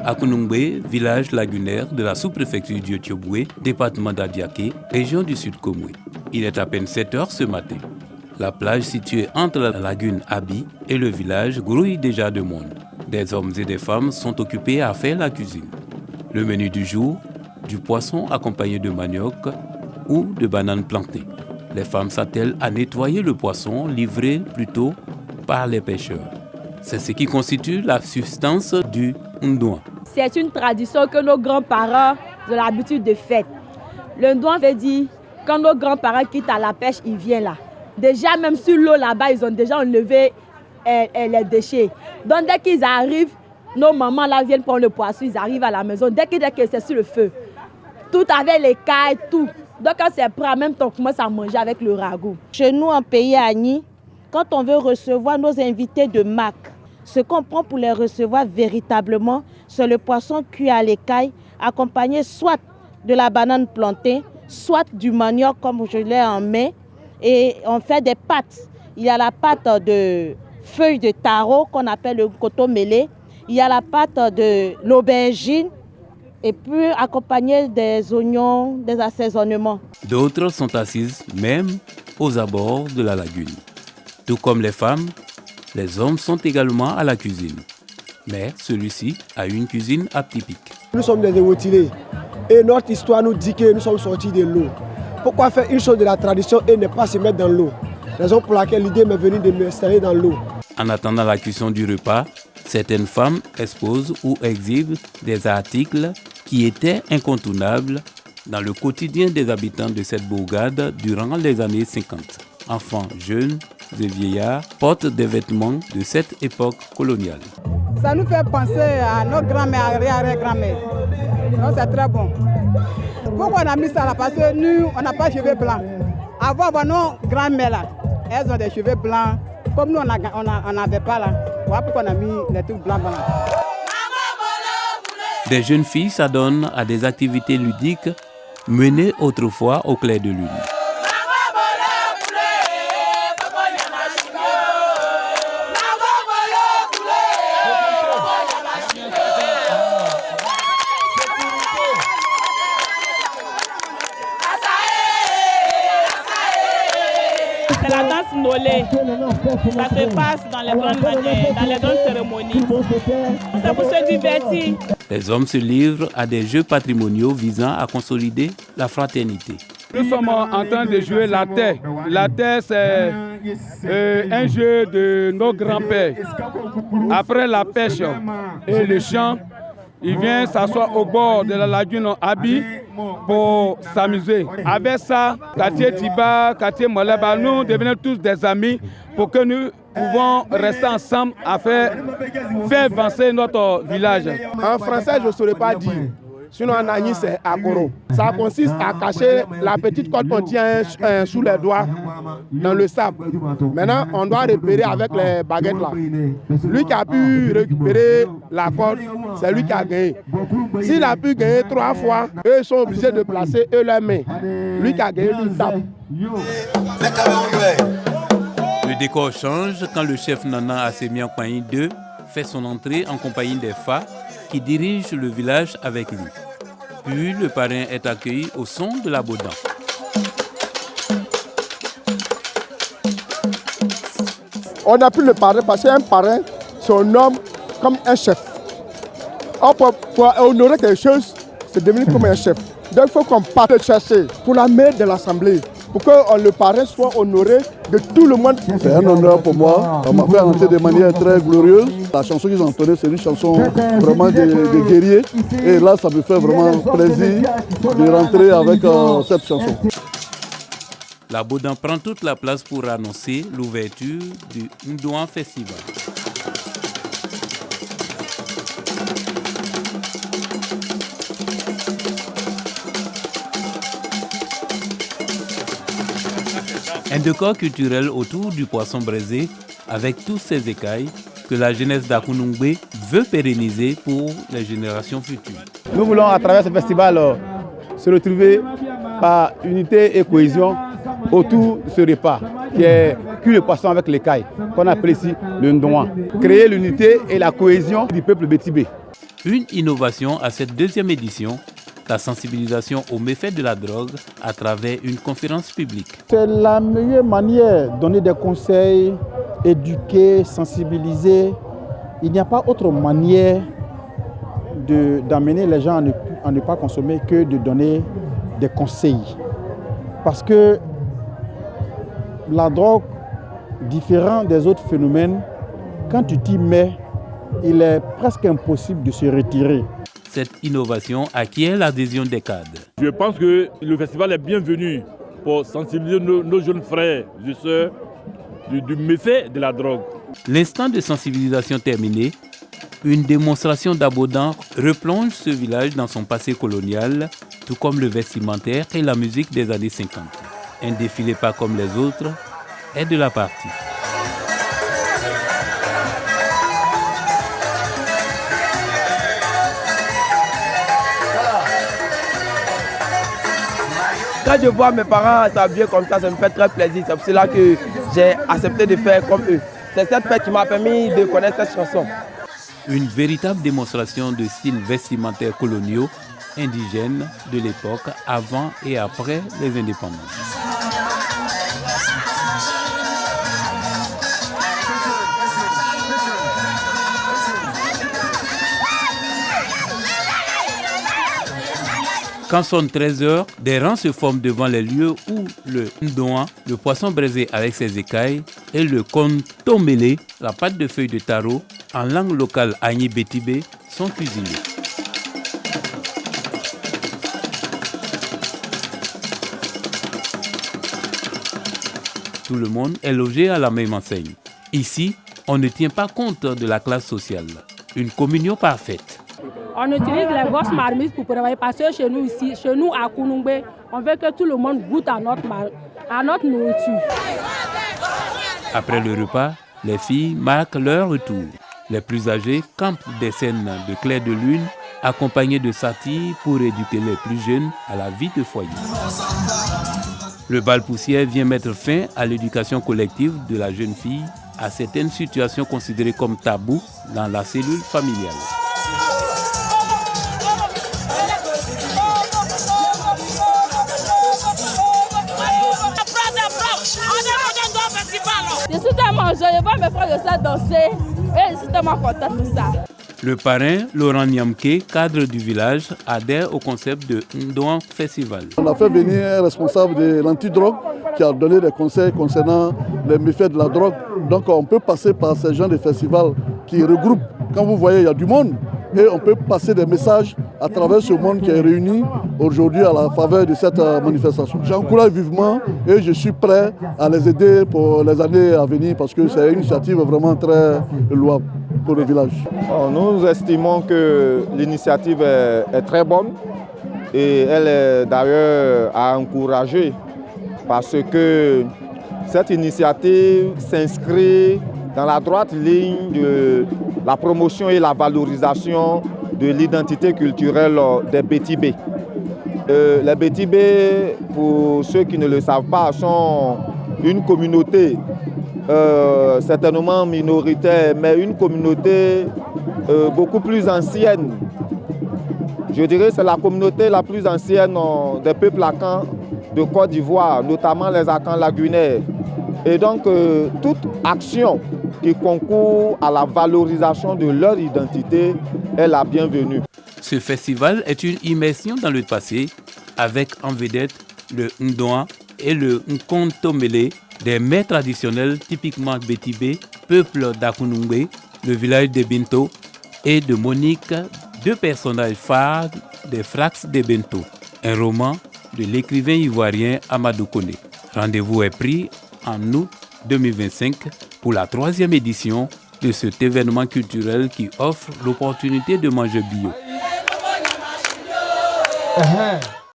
Akunungbe, village lagunaire de la sous-préfecture d'Yotioboué, département d'Adiaké, région du Sud Komoué. Il est à peine 7 heures ce matin. La plage située entre la lagune Abi et le village grouille déjà de monde. Des hommes et des femmes sont occupés à faire la cuisine. Le menu du jour, du poisson accompagné de manioc ou de bananes plantées. Les femmes s'attellent à nettoyer le poisson livré plutôt par les pêcheurs. C'est ce qui constitue la substance du ndouan. C'est une tradition que nos grands-parents ont l'habitude de faire. Le ndouan veut dire quand nos grands-parents quittent à la pêche, ils viennent là. Déjà, même sur l'eau là-bas, ils ont déjà enlevé les déchets. Donc, dès qu'ils arrivent, nos mamans là viennent prendre le poisson, ils arrivent à la maison. Dès que c'est sur le feu, tout avec les cailles, tout. Donc, quand c'est prêt, en même temps, on commence à manger avec le ragoût. Chez nous, en pays Agni, quand on veut recevoir nos invités de marque, ce qu'on prend pour les recevoir véritablement, c'est le poisson cuit à l'écaille, accompagné soit de la banane plantée, soit du manioc comme je l'ai en main. Et on fait des pâtes. Il y a la pâte de feuilles de taro qu'on appelle le coton mêlé. Il y a la pâte de l'aubergine et puis accompagné des oignons, des assaisonnements. D'autres sont assises même aux abords de la lagune. Tout comme les femmes, les hommes sont également à la cuisine. Mais celui-ci a une cuisine atypique. Nous sommes des retirés et notre histoire nous dit que nous sommes sortis de l'eau. Pourquoi faire une chose de la tradition et ne pas se mettre dans l'eau? Raison pour laquelle l'idée m'est venue de m'installer dans l'eau. En attendant la cuisson du repas, certaines femmes exposent ou exhibent des articles qui étaient incontournables dans le quotidien des habitants de cette bourgade durant les années 50. Enfants, jeunes et vieillards portent des vêtements de cette époque coloniale. Ça nous fait penser à nos grands-mères, arrière-grand-mères. C'est très bon. Pourquoi on a mis ça là? Parce que nous, on n'a pas de cheveux blancs. Avant, nos grands-mères là, elles ont des cheveux blancs. Comme nous, on n'avait pas là. Voilà pourquoi on a mis les trucs blancs là. Des jeunes filles s'adonnent à des activités ludiques menées autrefois au clair de lune. C'est la danse Nolé. Ça se passe dans les grandes cérémonies. C'est pour se divertir. Les hommes se livrent à des jeux patrimoniaux visant à consolider la fraternité. Nous sommes en train de jouer la terre. La terre, c'est un jeu de nos grands-pères. Après la pêche et le chant, ils viennent s'asseoir au bord de la lagune Abi pour s'amuser. Avec ça, quartier Tiba, quartier Moleba, nous devenons tous des amis pour que nous pouvons rester ensemble à faire avancer notre village. En français, je ne saurais pas dire. Sinon, en Agni, c'est akoro. Ça consiste à cacher la petite corde qu'on tient sous les doigts dans le sable. Maintenant, on doit repérer avec les baguettes là. Lui qui a pu récupérer la corde, c'est lui qui a gagné. S'il a pu gagner 3 fois, eux sont obligés de placer leurs mains. Lui qui a gagné, lui tape. Le décor change quand le chef Nana Assemiakpaï II fait son entrée en compagnie des Fa qui dirigent le village avec lui. Puis le parrain est accueilli au son de la bodan. On a pris le parrain parce qu'un parrain, c'est un homme comme un chef. Pour honorer quelque chose, c'est devenu comme un chef. Donc il faut qu'on parte le chercher pour la mère de l'Assemblée, pour que le parrain soit honoré de tout le monde. C'est un honneur pour moi. On m'a fait entrer de manière très glorieuse. La chanson qu'ils ont entendue, c'est une chanson vraiment de guerrier. Et là, ça me fait vraiment plaisir de rentrer avec cette chanson. La bodan prend toute la place pour annoncer l'ouverture du Ndouan Festival. Un décor culturel autour du poisson braisé avec tous ses écailles que la jeunesse d'Akunungbe veut pérenniser pour les générations futures. Nous voulons à travers ce festival se retrouver par unité et cohésion autour de ce repas qui est cuit le poisson avec l'écaille qu'on appelle ici le ndouan. Créer l'unité et la cohésion du peuple bétibé. Une innovation à cette deuxième édition, la sensibilisation aux méfaits de la drogue à travers une conférence publique. C'est la meilleure manière de donner des conseils, éduquer, sensibiliser. Il n'y a pas autre manière d'amener les gens à ne pas consommer que de donner des conseils. Parce que la drogue, différent des autres phénomènes, quand tu t'y mets, il est presque impossible de se retirer. Cette innovation acquiert l'adhésion des cadres. Je pense que le festival est bienvenu pour sensibiliser nos jeunes frères et sœurs du méfait de la drogue. L'instant de sensibilisation terminé, une démonstration d'Abodant replonge ce village dans son passé colonial, tout comme le vestimentaire et la musique des années 50. Un défilé pas comme les autres est de la partie. Quand je vois mes parents s'habiller comme ça me fait très plaisir. C'est pour cela que j'ai accepté de faire comme eux. C'est cette fête qui m'a permis de connaître cette chanson. Une véritable démonstration de styles vestimentaires coloniaux, indigènes de l'époque, avant et après les indépendances. Quand sonne 13h, des rangs se forment devant les lieux où le ndoan, le poisson braisé avec ses écailles, et le kontomele, la pâte de feuilles de taro, en langue locale Agni Betibé, sont cuisinés. Tout le monde est logé à la même enseigne. Ici, on ne tient pas compte de la classe sociale. Une communion parfaite. On utilise les grosses marmites pour préparer parce que chez nous ici, chez nous à Kounoungbe, on veut que tout le monde goûte à notre nourriture. Après le repas, les filles marquent leur retour. Les plus âgés campent des scènes de clair de lune, accompagnés de satyres pour éduquer les plus jeunes à la vie de foyer. Le bal poussière vient mettre fin à l'éducation collective de la jeune fille à certaines situations considérées comme tabous dans la cellule familiale. Je suis tellement joyeux, je vais me faire de ça danser. Et je suis tellement contente de ça. Le parrain, Laurent Niamke, cadre du village, adhère au concept de Ndoan Festival. On a fait venir un responsable de l'antidrogue qui a donné des conseils concernant les méfaits de la drogue. Donc on peut passer par ces genres de festivals qui regroupent. Quand vous voyez, il y a du monde. Et on peut passer des messages à travers ce monde qui est réuni aujourd'hui à la faveur de cette manifestation. J'encourage vivement et je suis prêt à les aider pour les années à venir parce que c'est une initiative vraiment très louable pour le village. Nous estimons que l'initiative est très bonne et elle est d'ailleurs à encourager parce que cette initiative s'inscrit dans la droite ligne de la promotion et la valorisation de l'identité culturelle des Bétibés. Les Bétibés, pour ceux qui ne le savent pas, sont une communauté certainement minoritaire, mais une communauté beaucoup plus ancienne. Je dirais que c'est la communauté la plus ancienne des peuples Akans de Côte d'Ivoire, notamment les Akans lagunaires. Et donc, toute action qui concourt à la valorisation de leur identité est la bienvenue. Ce festival est une immersion dans le passé avec en vedette le Ndoan et le Nkontomele, des mets traditionnels typiquement Bétibé, peuple d'Akounoumbé, le village de Binto et de Monique, deux personnages phares des Frax de Bento, un roman de l'écrivain ivoirien Amadou Kone. Rendez-vous est pris en août 2025 pour la 3e édition de cet événement culturel qui offre l'opportunité de manger bio.